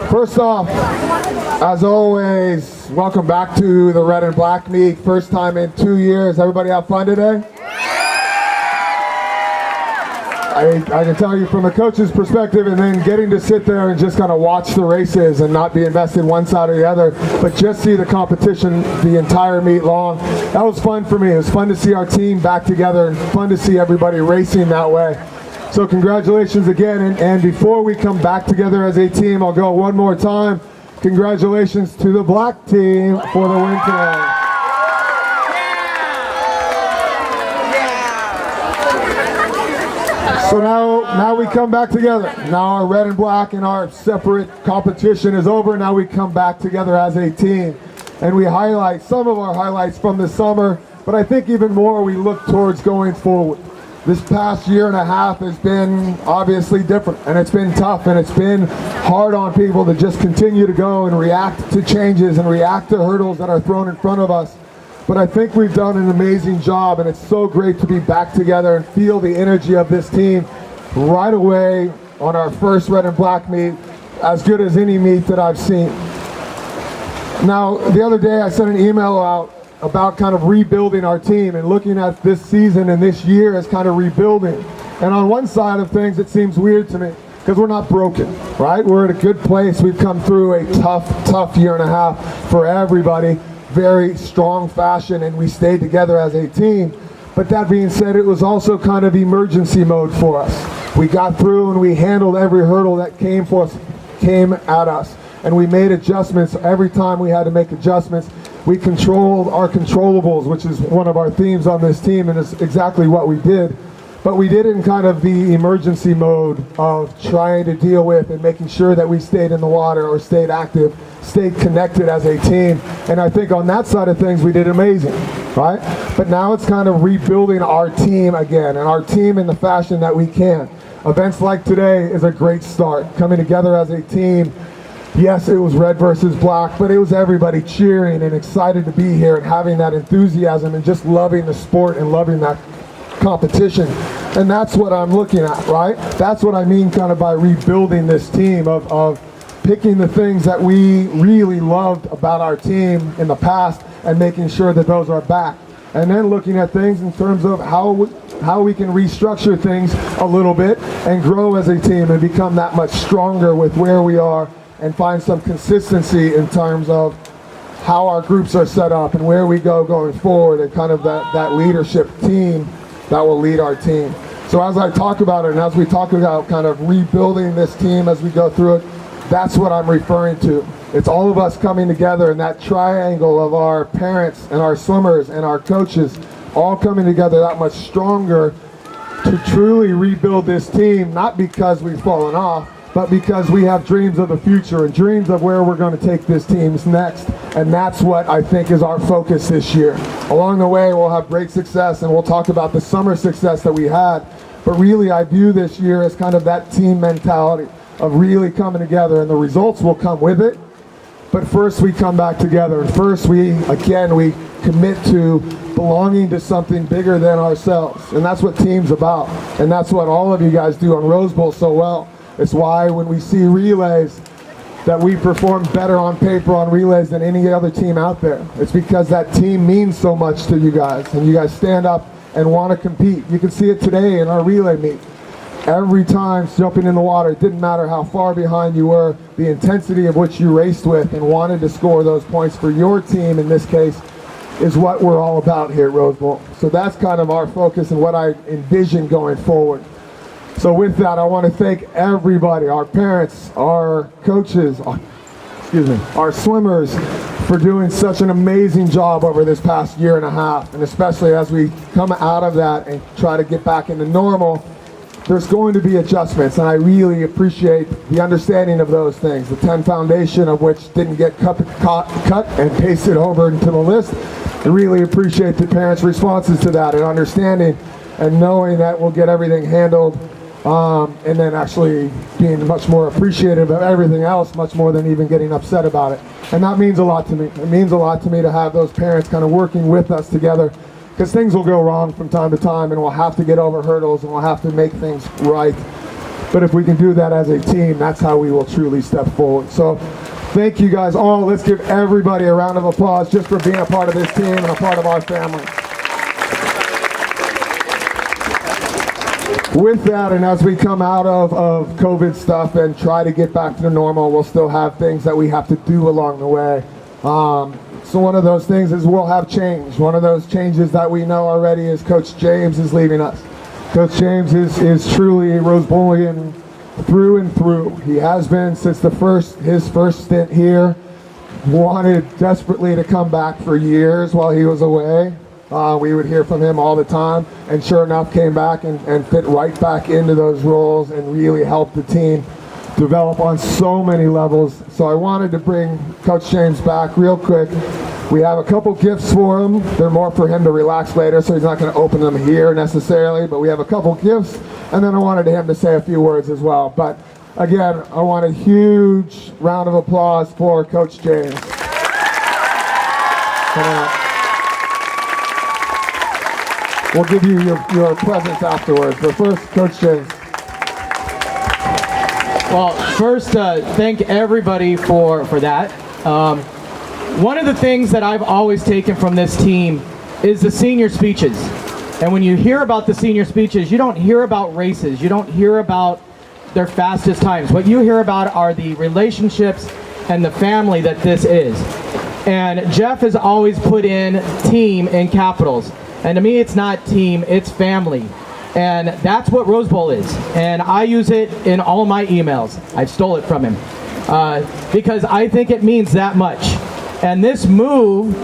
First off, as always, welcome back to the Red and Black Meet. First time in 2 years. Everybody have fun today? I can tell you from a coach's perspective, and then getting to sit there and just kind of watch the races and not be invested one side or the other, but just see the competition the entire meet long. That was fun for me. It was fun to see our team back together and fun to see everybody racing that way. So congratulations again, and before we come back together as a team, I'll go one more time. Congratulations to the black team for the win today. So now we come back together. Now our red and black and our separate competition is over. Now we come back together as a team. And we highlight some of our highlights from the summer, but I think even more we look towards going forward. This past year and a half has been obviously different, and it's been tough, and it's been hard on people to just continue to go and react to changes and react to hurdles that are thrown in front of us. But I think we've done an amazing job, and it's so great to be back together and feel the energy of this team right away on our first red and black meet, as good as any meet that I've seen. Now, the other day I sent an email out about kind of rebuilding our team and looking at this season and this year as kind of rebuilding. And on one side of things, it seems weird to me because we're not broken, right? We're at a good place. We've come through a tough year and a half for everybody. Very strong fashion, and we stayed together as a team. But that being said, it was also kind of emergency mode for us. We got through and we handled every hurdle that came at us, and we made adjustments every time we had to make adjustments. We controlled our controllables, which is one of our themes on this team, and it's exactly what we did. But we did it in kind of the emergency mode of trying to deal with and making sure that we stayed in the water or stayed active, stayed connected as a team. And I think on that side of things, we did amazing, right? But now it's kind of rebuilding our team again, and our team in the fashion that we can. Events like today is a great start, coming together as a team. Yes, it was red versus black, but it was everybody cheering and excited to be here and having that enthusiasm and just loving the sport and loving that competition. And that's what I'm looking at, right? That's what I mean kind of by rebuilding this team, of picking the things that we really loved about our team in the past and making sure that those are back. And then looking at things in terms of how we can restructure things a little bit and grow as a team and become that much stronger with where we are and find some consistency in terms of how our groups are set up and where we go going forward, and kind of that leadership team that will lead our team. So as I talk about it, and as we talk about kind of rebuilding this team as we go through it, that's what I'm referring to. It's all of us coming together in that triangle of our parents and our swimmers and our coaches all coming together that much stronger to truly rebuild this team, not because we've fallen off, but because we have dreams of the future and dreams of where we're going to take this team next. And that's what I think is our focus this year. Along the way, we'll have great success, and we'll talk about the summer success that we had. But really, I view this year as kind of that team mentality of really coming together, and the results will come with it. But first, we come back together. And first, we commit to belonging to something bigger than ourselves. And that's what team's about. And that's what all of you guys do on Rose Bowl so well. It's why when we see relays that we perform better on paper on relays than any other team out there. It's because that team means so much to you guys, and you guys stand up and want to compete. You can see it today in our relay meet. Every time jumping in the water, it didn't matter how far behind you were, the intensity of which you raced with and wanted to score those points for your team in this case is what we're all about here at Rose Bowl. So that's kind of our focus and what I envision going forward. So with that, I want to thank everybody, our parents, our coaches, our swimmers, for doing such an amazing job over this past year and a half. And especially as we come out of that and try to get back into normal, there's going to be adjustments, and I really appreciate the understanding of those things. The 10 foundation of which didn't get cut and pasted over into the list. I really appreciate the parents' responses to that and understanding and knowing that we'll get everything handled. And then actually being much more appreciative of everything else, much more than even getting upset about it. And that means a lot to me. It means a lot to me to have those parents kind of working with us together, because things will go wrong from time to time, and we'll have to get over hurdles and we'll have to make things right. But if we can do that as a team, that's how we will truly step forward. So thank you guys all. Let's give everybody a round of applause just for being a part of this team and a part of our family. With that, and as we come out of COVID stuff and try to get back to normal, we'll still have things that we have to do along the way. So one of those things is we'll have change. One of those changes that we know already is Coach James is leaving us. Coach James is truly a Rosebolian through and through. He has been since his first stint here. Wanted desperately to come back for years while he was away. We would hear from him all the time, and sure enough came back and fit right back into those roles and really helped the team develop on so many levels. So I wanted to bring Coach James back real quick. We have a couple gifts for him. They're more for him to relax later, so he's not going to open them here necessarily, but we have a couple gifts, and then I wanted him to say a few words as well. But again, I want a huge round of applause for Coach James. We'll give you your presents afterwards, but first, Coach James. Well, first, thank everybody for that. One of the things that I've always taken from this team is the senior speeches. And when you hear about the senior speeches, you don't hear about races. You don't hear about their fastest times. What you hear about are the relationships and the family that this is. And Jeff has always put in team in capitals. And to me, it's not team, it's family. And that's what Rose Bowl is. And I use it in all my emails. I stole it from him. Because I think it means that much. And this move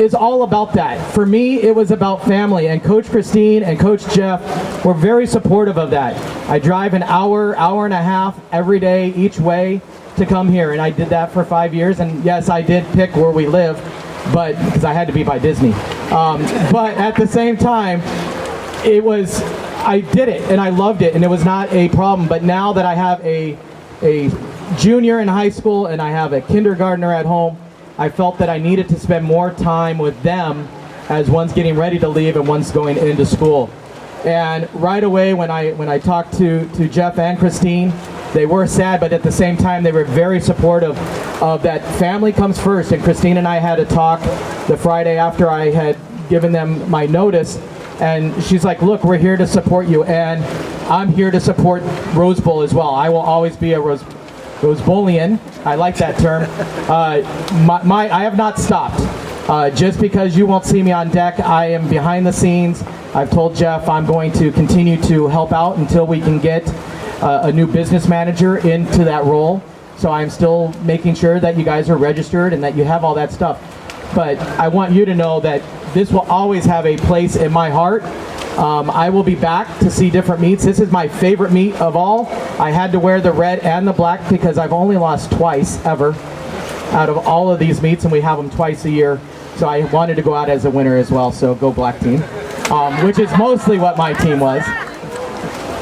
is all about that. For me, it was about family. And Coach Christine and Coach Jeff were very supportive of that. I drive an hour and a half every day each way to come here. And I did that for 5 years. And yes, I did pick where we live, but because I had to be by Disney. But at the same time, I did it and I loved it and it was not a problem. But now that I have a junior in high school and I have a kindergartner at home, I felt that I needed to spend more time with them as one's getting ready to leave and one's going into school. And right away when I talked to Jeff and Christine, they were sad, but at the same time they were very supportive of that. Family comes first, and Christine and I had a talk the Friday after I had given them my notice, and she's like, look, we're here to support you, and I'm here to support Rose Bowl as well. I will always be a Rosebolian. I like that term. I have not stopped. Just because you won't see me on deck, I am behind the scenes. I've told Jeff I'm going to continue to help out until we can get a new business manager into that role. So I'm still making sure that you guys are registered and that you have all that stuff. But I want you to know that this will always have a place in my heart. I will be back to see different meets. This is my favorite meet of all. I had to wear the red and the black because I've only lost twice ever out of all of these meets, and we have them twice a year. So I wanted to go out as a winner as well, so go black team, which is mostly what my team was.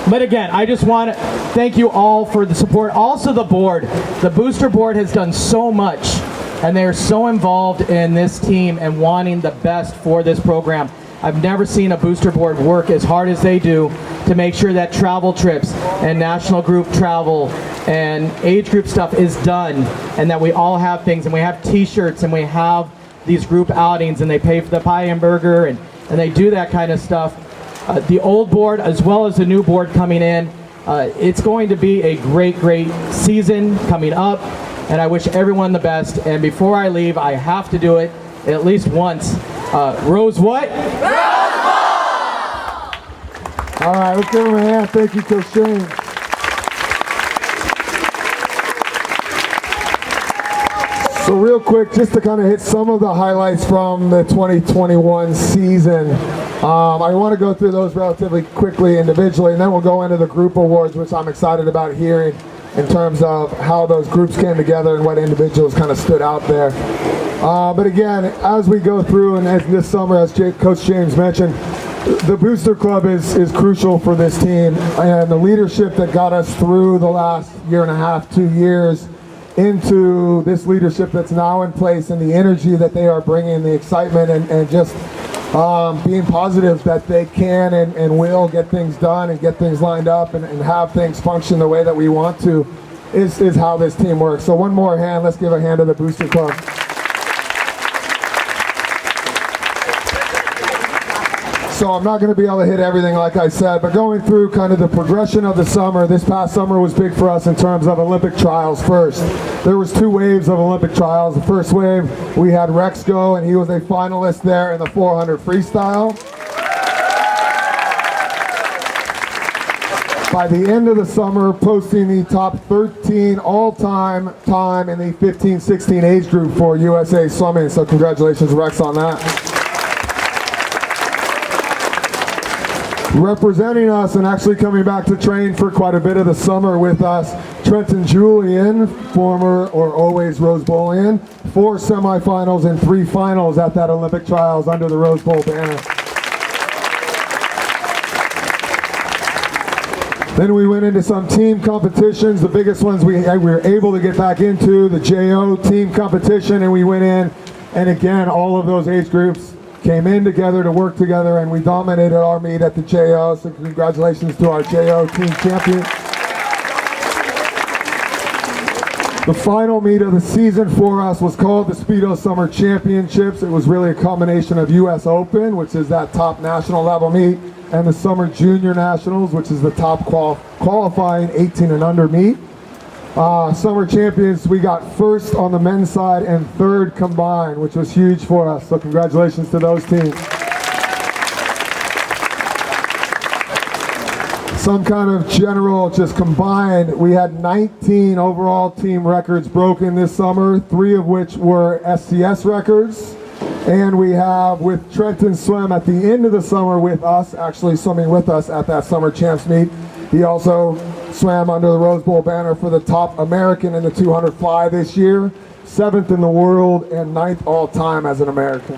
But again, I just want to thank you all for the support. Also the board. The booster board has done so much, and they're so involved in this team and wanting the best for this program. I've never seen a booster board work as hard as they do to make sure that travel trips and national group travel and age group stuff is done, and that we all have things, and we have t-shirts, and we have these group outings, and they pay for the pie and burger, and they do that kind of stuff. The old board as well as the new board coming in, it's going to be a great season coming up, and I wish everyone the best. And before I leave, I have to do it at least once. Rose what? Rose Bowl! All right, let's give him a hand. Thank you, Coach James. So real quick, just to kind of hit some of the highlights from the 2021 season. I want to go through those relatively quickly individually, and then we'll go into the group awards, which I'm excited about hearing in terms of how those groups came together and what individuals kind of stood out there. But again, as we go through, and as this summer, as Coach James mentioned, the Booster Club is crucial for this team, and the leadership that got us through the last year and a half, 2 years, into this leadership that's now in place, and the energy that they are bringing, the excitement, and just being positive that they can and will get things done and get things lined up and have things function the way that we want to is how this team works. So one more hand, let's give a hand to the Booster Club. So I'm not going to be able to hit everything like I said, but going through kind of the progression of the summer, this past summer was big for us in terms of Olympic trials first. There was 2 waves of Olympic trials. The first wave, we had Rex go, and he was a finalist there in the 400 freestyle. By the end of the summer, posting the top 13 all-time time in the 15-16 age group for USA Swimming. So congratulations, Rex, on that. Representing us and actually coming back to train for quite a bit of the summer with us, Trenton Julian, former or always Rose Bowlian, 4 semifinals and 3 finals at that Olympic trials under the Rose Bowl banner. Then we went into some team competitions. The biggest ones we were able to get back into, the JO team competition, and we went in, and again, all of those age groups came in together to work together, and we dominated our meet at the JO, so congratulations to our JO team champion. The final meet of the season for us was called the Speedo Summer Championships. It was really a combination of US Open, which is that top national level meet, and the Summer Junior Nationals, which is the top qualifying 18 and under meet. Summer champions, we got first on the men's side and third combined, which was huge for us. So congratulations to those teams. Some kind of general, just combined, we had 19 overall team records broken this summer, 3 of which were SCS records. And we have, with Trenton Swim at the end of the summer with us, actually swimming with us at that Summer Champs meet, he also swam under the Rose Bowl banner for the top American in the 200 fly this year, 7th in the world and 9th all time as an American.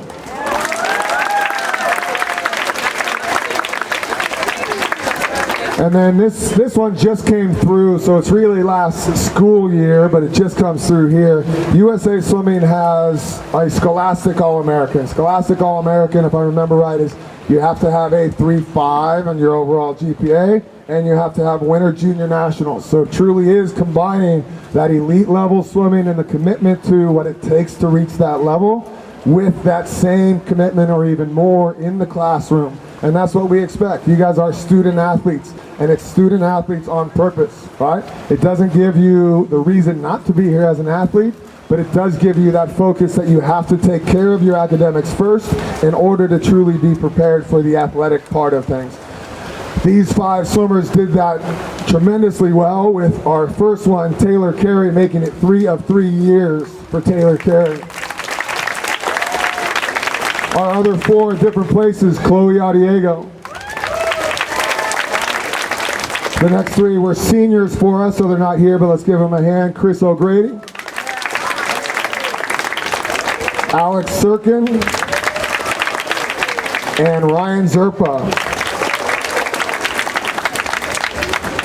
And then this one just came through, so it's really last school year, but it just comes through here. USA Swimming has a Scholastic All-American. Scholastic All-American, if I remember right, is you have to have a 3.5 on your overall GPA, and you have to have Winter Junior Nationals. So it truly is combining that elite level swimming and the commitment to what it takes to reach that level with that same commitment or even more in the classroom. And that's what we expect. You guys are student athletes, and it's student athletes on purpose, right? It doesn't give you the reason not to be here as an athlete, but it does give you that focus that you have to take care of your academics first in order to truly be prepared for the athletic part of things. These 5 swimmers did that tremendously well, with our first one, Taylor Carey, making it 3 of 3 years for Taylor Carey. Our other 4 in different places, Chloe Adiego. The next 3 were seniors for us, so they're not here, but let's give them a hand. Chris O'Grady, Alex Sirkin, and Ryan Zerpa.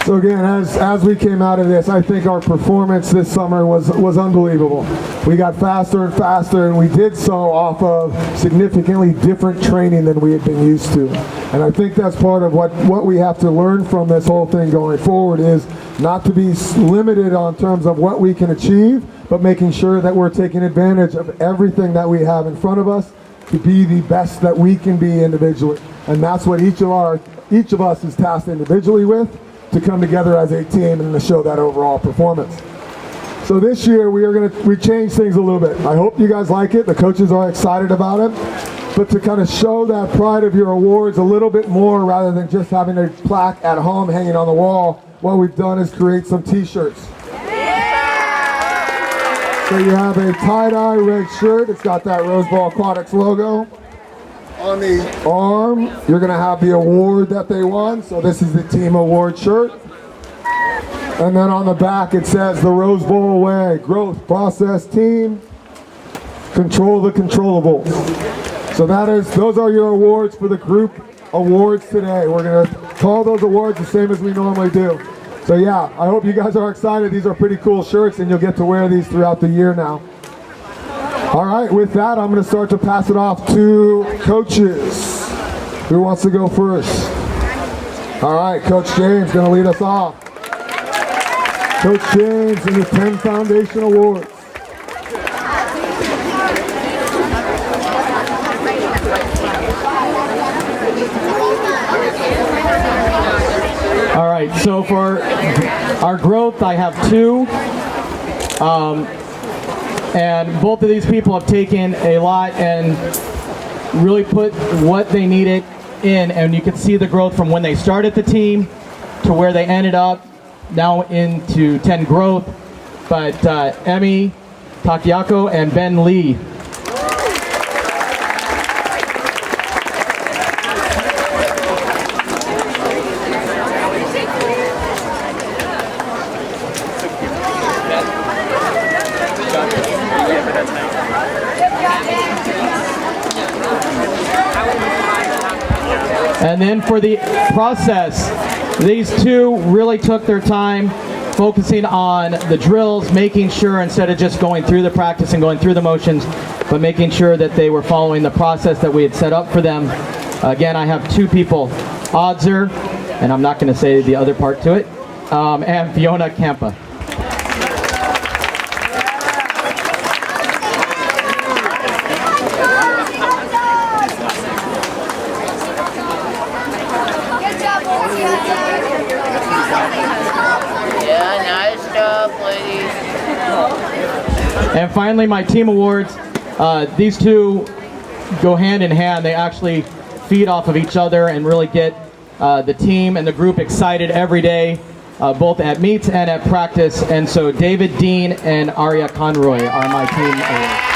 So again, as we came out of this, I think our performance this summer was unbelievable. We got faster and faster, and we did so off of significantly different training than we had been used to. And I think that's part of what we have to learn from this whole thing going forward, is not to be limited on terms of what we can achieve, but making sure that we're taking advantage of everything that we have in front of us to be the best that we can be individually. And that's what each of us is tasked individually with, to come together as a team and to show that overall performance. So this year we changed things a little bit. I hope you guys like it. The coaches are excited about it. But to kind of show that pride of your awards a little bit more, rather than just having a plaque at home hanging on the wall, what we've done is create some t-shirts. So you have a tie-dye red shirt. It's got that Rose Bowl Aquatics logo. On the arm, you're going to have the award that they won. So this is the team award shirt. And then on the back it says the Rose Bowl way, growth process team, control the controllables. So those are your awards for the group awards today. We're going to call those awards the same as we normally do. So yeah, I hope you guys are excited. These are pretty cool shirts, and you'll get to wear these throughout the year now. All right, with that, I'm going to start to pass it off to coaches. Who wants to go first? All right, Coach James going to lead us off. Coach James and the 10 Foundation Awards. All right, so for our growth, I have 2. And both of these people have taken a lot and really put what they needed in, and you can see the growth from when they started the team to where they ended up, now into 10 growth. But Emi Takiako and Ben Lee. And then for the process, these 2 really took their time focusing on the drills, making sure instead of just going through the practice and going through the motions, but making sure that they were following the process that we had set up for them. Again, I have 2 people, Odzer, and I'm not going to say the other part to it, and Fiona Kampa. And finally, my team awards. These 2 go hand in hand. They actually feed off of each other and really get the team and the group excited every day, both at meets and at practice. And so David Dean and Arya Conroy are my team awards.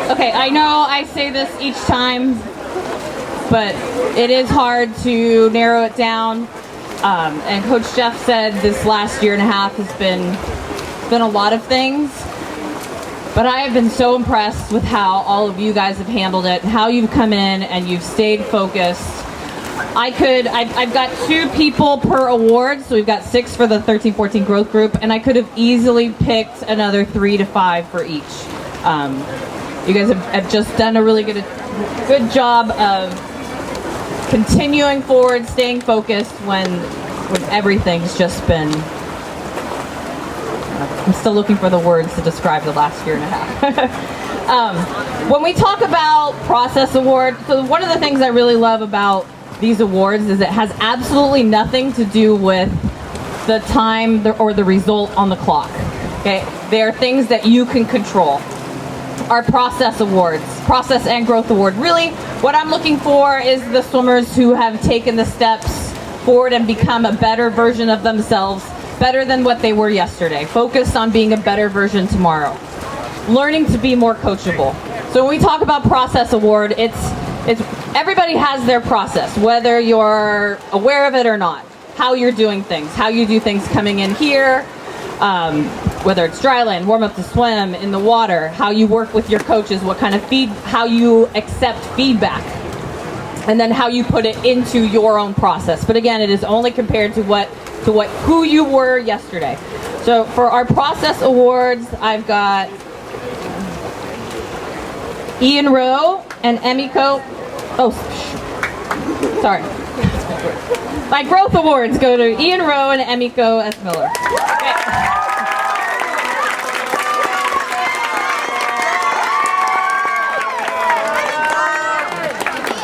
Okay, I know I say this each time, but it is hard to narrow it down. And Coach Jeff said this last year and a half has been a lot of things. But I have been so impressed with how all of you guys have handled it, how you've come in and you've stayed focused. I've got 2 people per award, so we've got 6 for the 13-14 growth group, and I could have easily picked another 3 to 5 for each. You guys have just done a really good job of continuing forward, staying focused when everything's just been... I'm still looking for the words to describe the last year and a half. When we talk about process award, so one of the things I really love about these awards is it has absolutely nothing to do with the time or the result on the clock. Okay, they are things that you can control. Our process awards, process and growth award. Really, what I'm looking for is the swimmers who have taken the steps forward and become a better version of themselves, better than what they were yesterday. Focused on being a better version tomorrow. Learning to be more coachable. So when we talk about process award, it's everybody has their process, whether you're aware of it or not. How you're doing things, how you do things coming in here, whether it's dry land, warm up to swim, in the water, how you work with your coaches, what kind of how you accept feedback, and then how you put it into your own process. But again, it is only compared to who you were yesterday. So for our process awards, I've got Ian Rowe and Emiko. Oh, sorry. My growth awards go to Ian Rowe and Emiko S. Miller. Okay.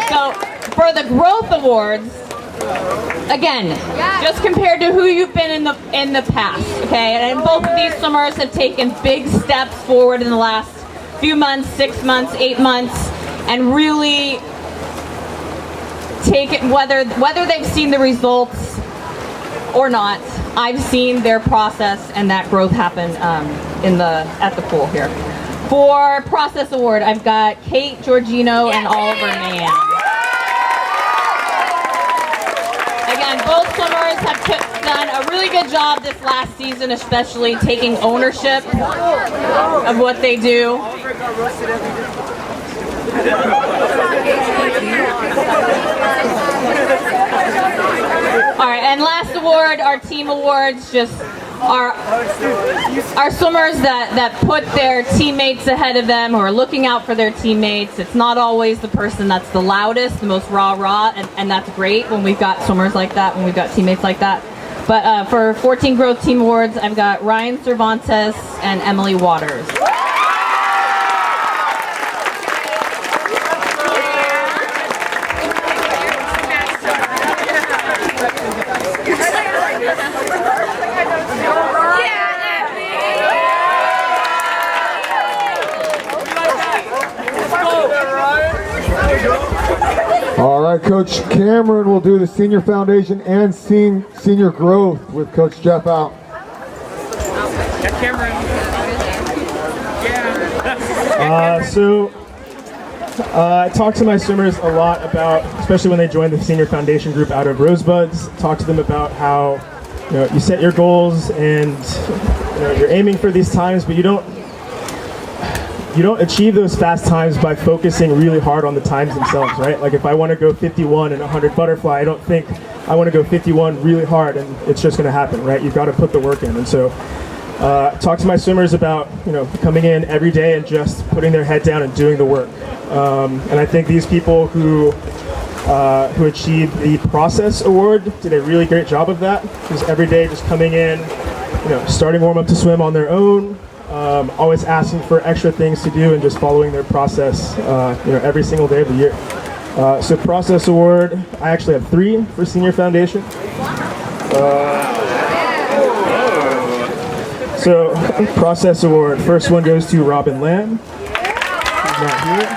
So for the growth awards, again, just compared to who you've been in the past, okay? And both of these swimmers have taken big steps forward in the last few months, 6 months, 8 months, and really take it, whether they've seen the results or not, I've seen their process and that growth happen at the pool here. For Process Award, I've got Kate Georgino and Oliver Mann. Again, both swimmers have done a really good job this last season, especially taking ownership of what they do. All right, and last award, our team awards, just our swimmers that put their teammates ahead of them, who are looking out for their teammates. It's not always the person that's the loudest, the most rah-rah, and that's great when we've got swimmers like that, when we've got teammates like that. But for 14 Growth Team Awards, I've got Ryan Cervantes and Emily Waters. All right, Coach Cameron will do the Senior Foundation and Senior Growth with Coach Jeff out. I talk to my swimmers a lot about, especially when they join the Senior Foundation group out of Rosebuds, talk to them about how you set your goals and you're aiming for these times, but you don't achieve those fast times by focusing really hard on the times themselves, right? Like if I want to go 51 and 100 butterfly, I don't think I want to go 51 really hard and it's just going to happen, right? You've got to put the work in. And so talk to my swimmers about coming in every day and just putting their head down and doing the work. And I think these people who achieved the Process Award did a really great job of that. Just every day just coming in, starting warm up to swim on their own, always asking for extra things to do and just following their process every single day of the year. So Process Award, I actually have 3 for Senior Foundation. So Process Award, first one goes to Robin Lamb. He's not here.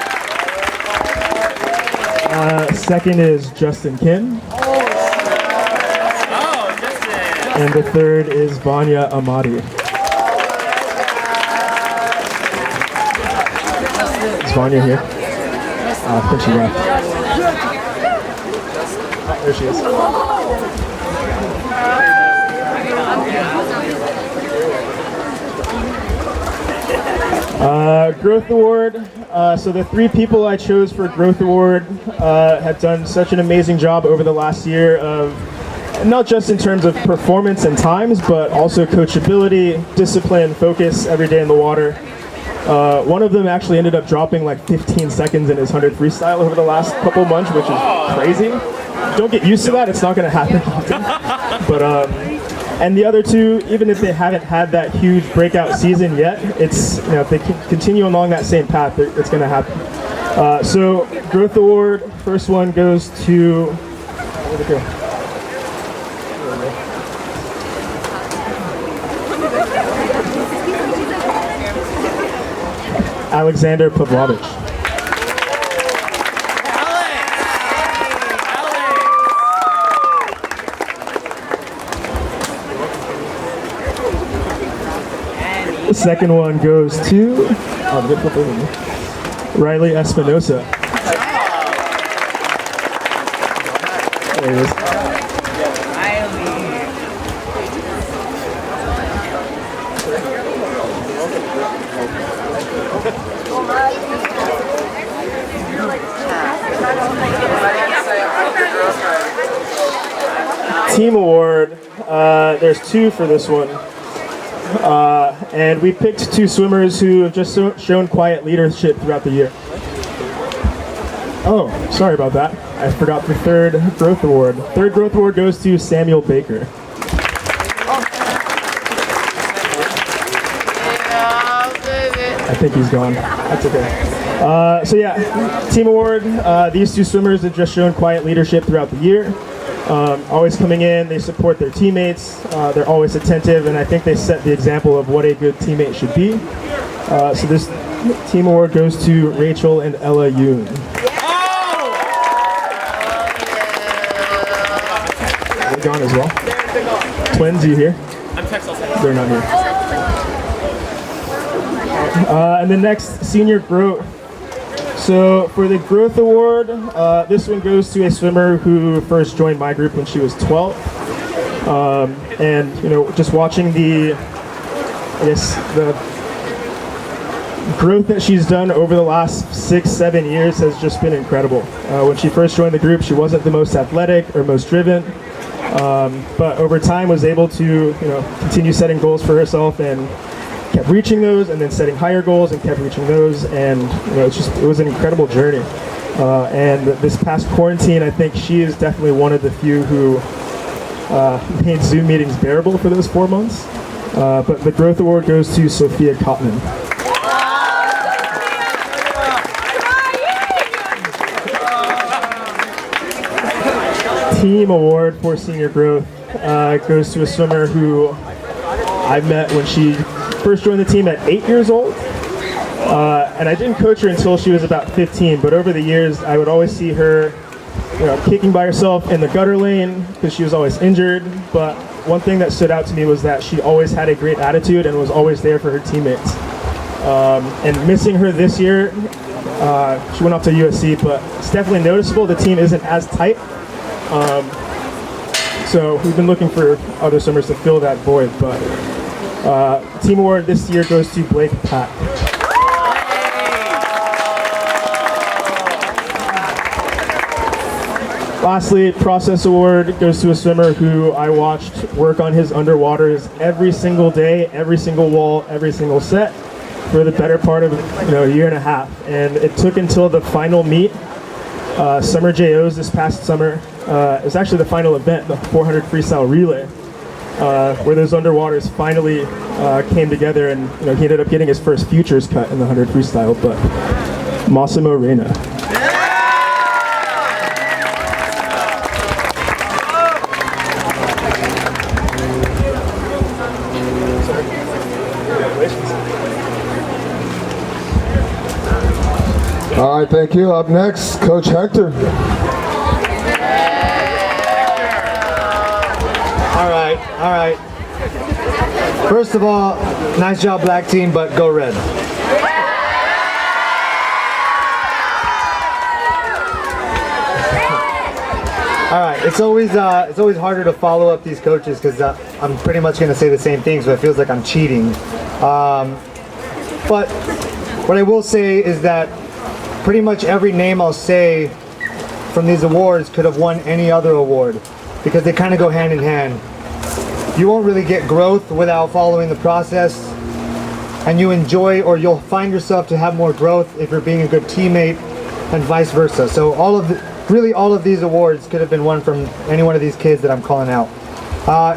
Second is Justin Kim. And the third is Vanya Amadi. Is Vanya here? I think she left. Oh, there she is. Growth Award. So the 3 people I chose for Growth Award have done such an amazing job over the last year of not just in terms of performance and times, but also coachability, discipline, focus every day in the water. One of them actually ended up dropping like 15 seconds in his 100 freestyle over the last couple months, which is crazy. Don't get used to that, it's not going to happen often. But and the other 2, even if they haven't had that huge breakout season yet, it's if they continue along that same path, it's going to happen. So Growth Award, first one goes to where'd it go? Alexander Pavlovich. The second one goes to Riley Espinosa. There he is. Team Award, there's 2 for this one. And we picked 2 swimmers who have just shown quiet leadership throughout the year. Oh, sorry about that. I forgot the 3rd Growth Award. 3rd Growth Award goes to Samuel Baker. I think he's gone. That's okay. So yeah, Team Award. These 2 swimmers have just shown quiet leadership throughout the year. Always coming in, they support their teammates, they're always attentive, and I think they set the example of what a good teammate should be. So this Team Award goes to Rachel and Ella Yoon. gone as well? Twins, you here? They're not here. And the next senior growth. So for the growth award, this one goes to a swimmer who first joined my group when she was 12. And you know, just watching the growth that she's done over the last 6-7 years has just been incredible. When she first joined the group, she wasn't the most athletic or most driven, but over time was able to continue setting goals for herself and kept reaching those, and then setting higher goals and kept reaching those, and it was an incredible journey. And this past quarantine, I think she is definitely one of the few who made Zoom meetings bearable for those 4 months. But the growth award goes to Sophia Cotman. Team award for senior growth goes to a swimmer who I met when she first joined the team at 8 years old. And I didn't coach her until she was about 15, but over the years I would always see her kicking by herself in the gutter lane because she was always injured. But one thing that stood out to me was that she always had a great attitude and was always there for her teammates. And missing her this year, she went off to USC, but it's definitely noticeable the team isn't as tight. So we've been looking for other swimmers to fill that void, but team award this year goes to Blake Pack. Lastly, process award goes to a swimmer who I watched work on his underwaters every single day, every single wall, every single set for the better part of a year and a half. And it took until the final meet, Summer JOs this past summer. It was actually the final event, the 400 freestyle relay, where those underwaters finally came together, and he ended up getting his first futures cut in the 100 freestyle. But Massimo Reina. All right, thank you. Up next, Coach Hector. All right. First of all, nice job, black team, but go red. All right, it's always harder to follow up these coaches because I'm pretty much going to say the same thing, so it feels like I'm cheating. But what I will say is that pretty much every name I'll say from these awards could have won any other award because they kind of go hand in hand. You won't really get growth without following the process, and you enjoy, or you'll find yourself to have more growth if you're being a good teammate, and vice versa. So all of these awards could have been won from any one of these kids that I'm calling out.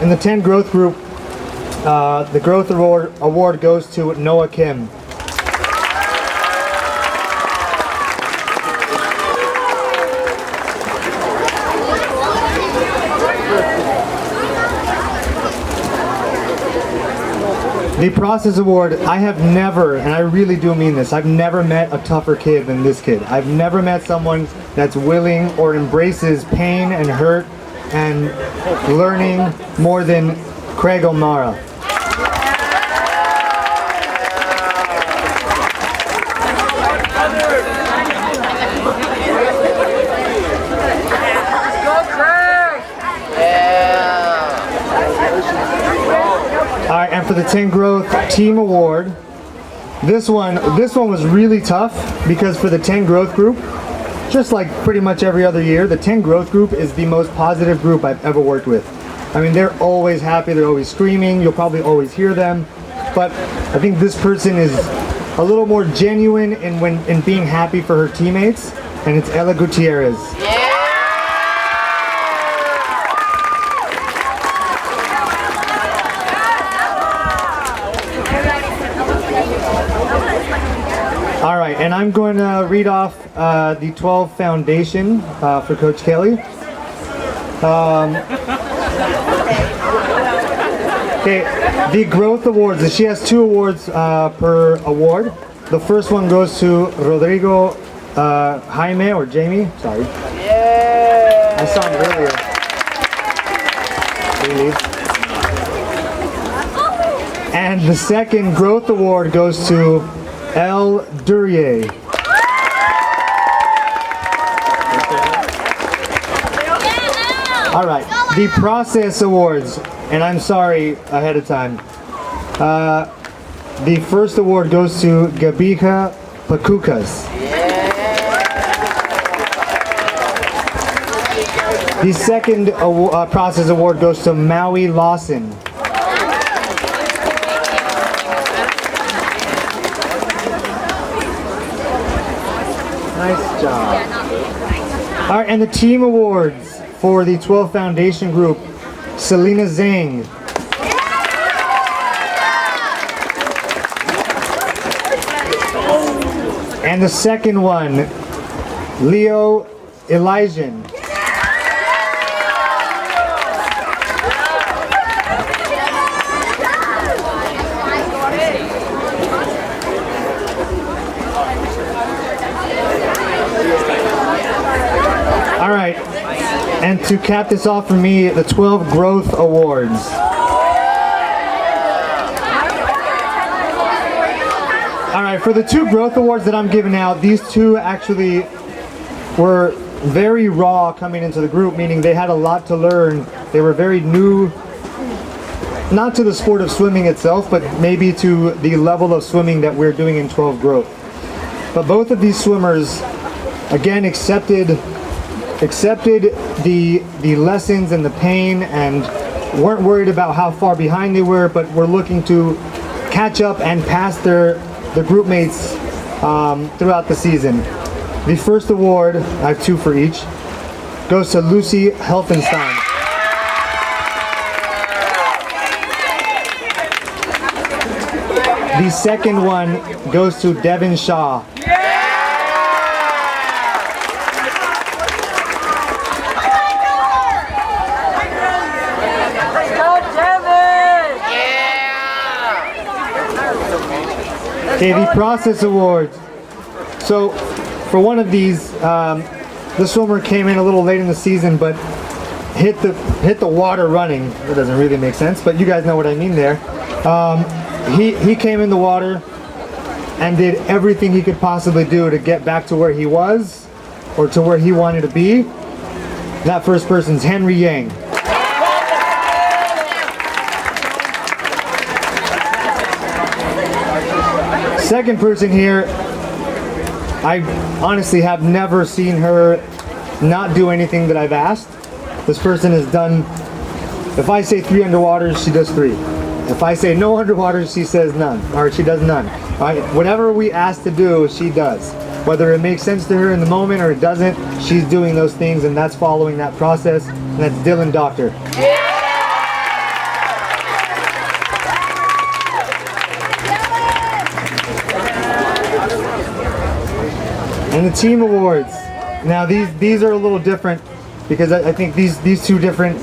In the 10 growth group, the growth award goes to Noah Kim. The process award, I have never, and I really do mean this, I've never met a tougher kid than this kid. I've never met someone that's willing or embraces pain and hurt and learning more than Craig O'Mara. All right, and for the 10 Growth Team Award, this one was really tough because for the 10 Growth group, just like pretty much every other year, the 10 Growth group is the most positive group I've ever worked with. I mean, they're always happy, they're always screaming, you'll probably always hear them, but I think this person is a little more genuine in being happy for her teammates, and it's Ella Gutierrez. All right, and I'm going to read off the 12 foundation for Coach Kelly. Okay, the growth awards. She has 2 awards per award. The first one goes to Rodrigo Jaime or Jamie. Sorry. Yeah. I saw him earlier. And the second growth award goes to El Duryea. All right, the process awards, and I'm sorry ahead of time. The first award goes to Gabika Pakukas. The second process award goes to Maui Lawson. Nice job. All right, and the team awards for the 12 Foundation Group, Selena Zhang. And the second one, Leo Elijah. All right, and to cap this off for me, the 12 Growth Awards. All right, for the 2 Growth Awards that I'm giving out, these 2 actually were very raw coming into the group, meaning they had a lot to learn. They were very new, not to the sport of swimming itself, but maybe to the level of swimming that we're doing in 12 Growth. But both of these swimmers, again, accepted the lessons and the pain and weren't worried about how far behind they were, but were looking to catch up and pass the group mates throughout the season. The first award, I have 2 for each, goes to Lucy Helfenstein. The second one goes to Devin Shaw. Okay, the process awards. So, for one of these, the swimmer came in a little late in the season, but hit the water running. That doesn't really make sense, but you guys know what I mean there. He came in the water and did everything he could possibly do to get back to where he was, or to where he wanted to be. That first person's Henry Yang. Second person here, I honestly have never seen her not do anything that I've asked. This person has done, if I say 3 underwaters, she does 3. If I say no underwaters, she says none, or she does none. All right? Whatever we ask to do, she does. Whether it makes sense to her in the moment or it doesn't, she's doing those things, and that's following that process, and that's Dylan Doctor. And the team awards. Now these are a little different because I think these two different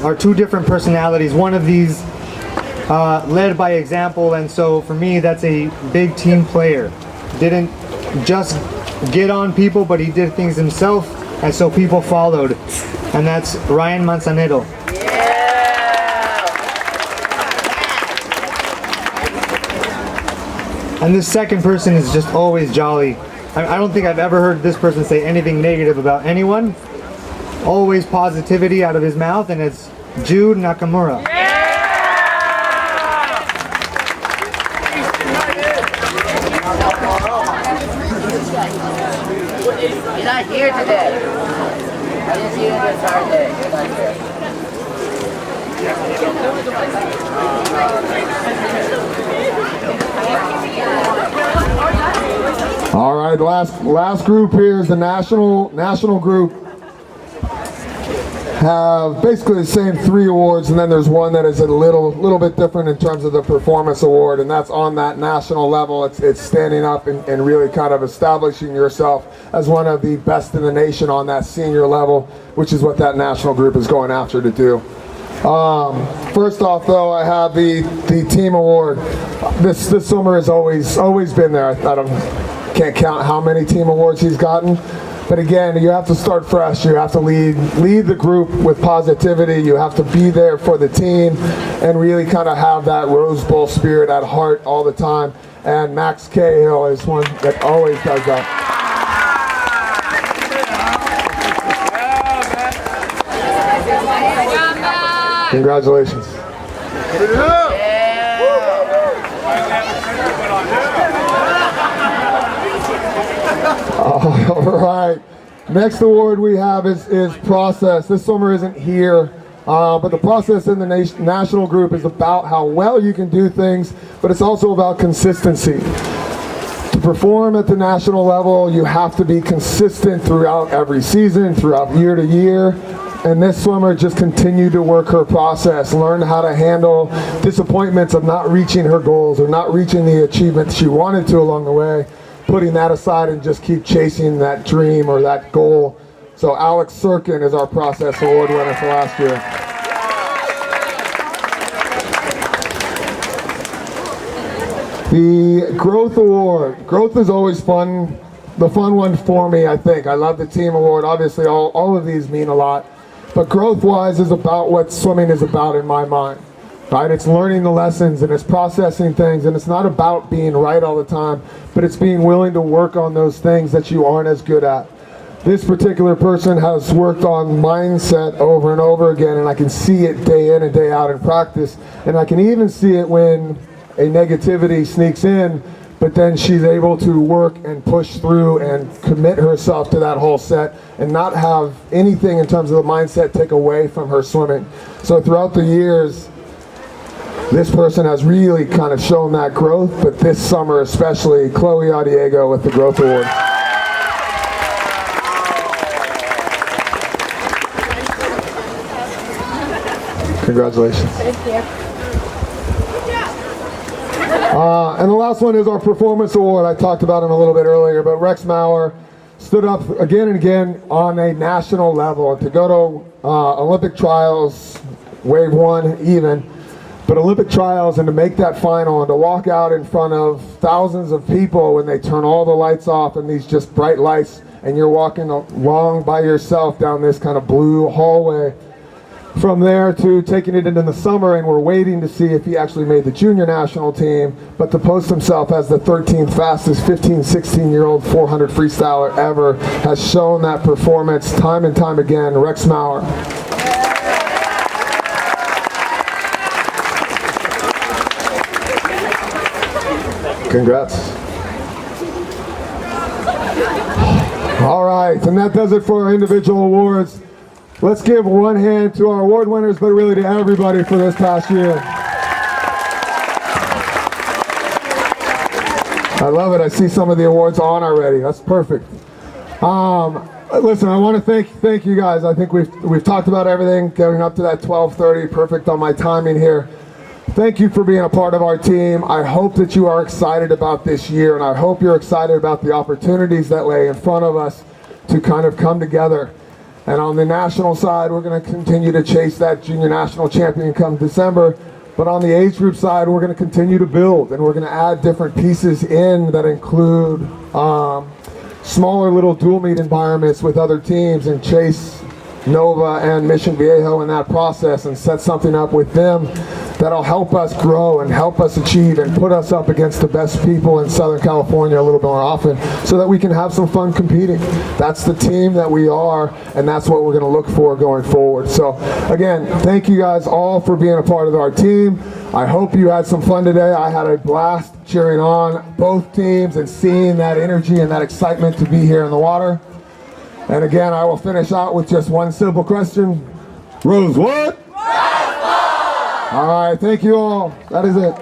personalities. One of these led by example, and so for me that's a big team player. Didn't just get on people, but he did things himself, and so people followed. And that's Ryan Manzanero. And this second person is just always jolly. I don't think I've ever heard this person say anything negative about anyone. Always positivity out of his mouth, and it's Jude Nakamura. You're not here today. I didn't see you in this hard day. You're not here. All right, last group here is the national group. Have basically the same 3 awards, and then there's one that is a little bit different in terms of the performance award, and that's on that national level. It's standing up and really kind of establishing yourself as one of the best in the nation on that senior level, which is what that national group is going after to do. First off, though, I have the team award. This swimmer has always been there. I can't count how many team awards he's gotten, But again, you have to start fresh. You have to lead the group with positivity. You have to be there for the team and really kind of have that Rose Bowl spirit at heart all the time. And Max Cahill is one that always does that. Congratulations. All right. Next award we have is Process. This swimmer isn't here, but the process in the national group is about how well you can do things, but it's also about consistency. To perform at the national level, you have to be consistent throughout every season, throughout year to year. And this swimmer just continued to work her process, learn how to handle disappointments of not reaching her goals or not reaching the achievements she wanted to along the way, putting that aside and just keep chasing that dream or that goal. So Alex Sirkin is our Process Award winner for last year. The Growth Award. Growth is always fun, the fun one for me, I think. I love the Team Award. Obviously, all of these mean a lot. But growth-wise is about what swimming is about in my mind. Right? It's learning the lessons and it's processing things, and it's not about being right all the time, but it's being willing to work on those things that you aren't as good at. This particular person has worked on mindset over and over again, and I can see it day in and day out in practice, and I can even see it when a negativity sneaks in, but then she's able to work and push through and commit herself to that whole set and not have anything in terms of the mindset take away from her swimming. So throughout the years, this person has really kind of shown that growth, but this summer especially, Chloe Adiego with the Growth Award. Congratulations. Thank you. And the last one is our Performance Award. I talked about him a little bit earlier, but Rex Maurer stood up again and again on a national level to go to Olympic trials, wave one even, but Olympic trials, and to make that final and to walk out in front of thousands of people when they turn all the lights off and these just bright lights, and you're walking along by yourself down this kind of blue hallway. From there to taking it into the summer, and we're waiting to see if he actually made the junior national team, but to post himself as the 13th fastest 15, 16-year-old 400 freestyler ever has shown that performance time and time again. Rex Maurer. Congrats. All right, and that does it for our individual awards. Let's give one hand to our award winners, but really to everybody for this past year. I love it. I see some of the awards on already. That's perfect. Listen, I want to thank you guys. I think we've talked about everything, getting up to that 12:30, perfect on my timing here. Thank you for being a part of our team. I hope that you are excited about this year, and I hope you're excited about the opportunities that lay in front of us to kind of come together. And on the national side, we're going to continue to chase that junior national champion come December. But on the age group side, we're going to continue to build, and we're going to add different pieces in that include smaller little dual meet environments with other teams, and chase Nova and Mission Viejo in that process and set something up with them that'll help us grow and help us achieve and put us up against the best people in Southern California a little bit more often, so that we can have some fun competing. That's the team that we are, and that's what we're going to look for going forward. So again, thank you guys all for being a part of our team. I hope you had some fun today. I had a blast cheering on both teams and seeing that energy and that excitement to be here in the water. And again, I will finish out with just one simple question. Rose what? All right, thank you all. That is it.